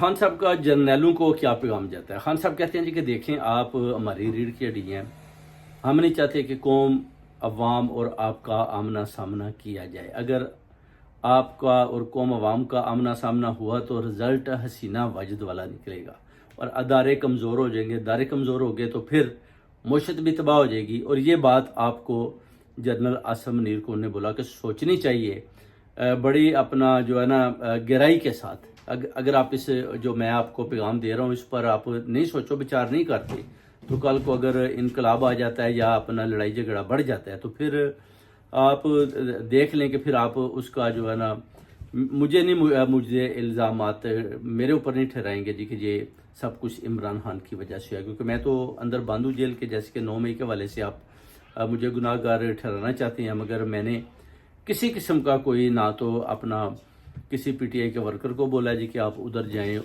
خان صاحب کا جرنیلوں کو کیا پیغام جاتا ہے؟ خان صاحب کہتے ہیں جی کہ دیکھیں آپ ہماری ریڑھ کی ہڈی ہیں، ہم نہیں چاہتے کہ قوم، عوام اور آپ کا آمنا سامنا کیا جائے۔ اگر آپ کا اور قوم عوام کا آمنا سامنا ہوا تو رزلٹ حسینہ واجد والا نکلے گا، اور ادارے کمزور ہو جائیں گے۔ ادارے کمزور ہو گئے تو پھر معیشت بھی تباہ ہو جائے گی، اور یہ بات آپ کو جنرل عاصم منیر کو نے بولا کہ سوچنی چاہیے بڑی اپنا جو ہے نا گہرائی کے ساتھ۔ اگر آپ اس جو میں آپ کو پیغام دے رہا ہوں اس پر آپ نہیں سوچو بچار نہیں کرتے تو کل کو اگر انقلاب آ جاتا ہے یا اپنا لڑائی جھگڑا بڑھ جاتا ہے تو پھر آپ دیکھ لیں کہ پھر آپ اس کا جو ہے نا مجھے الزامات میرے اوپر نہیں ٹھہرائیں گے جی کہ یہ سب کچھ عمران خان کی وجہ سے ہے، کیونکہ میں تو اندر بند ہوں جیل کے، جیسے کہ 9 مئی کے حوالے سے آپ مجھے گناہ گار ٹھہرانا چاہتے ہیں، مگر میں نے کسی قسم کا کوئی نہ تو اپنا کسی پی ٹی آئی کے ورکر کو بولا جی کہ آپ ادھر جائیں اور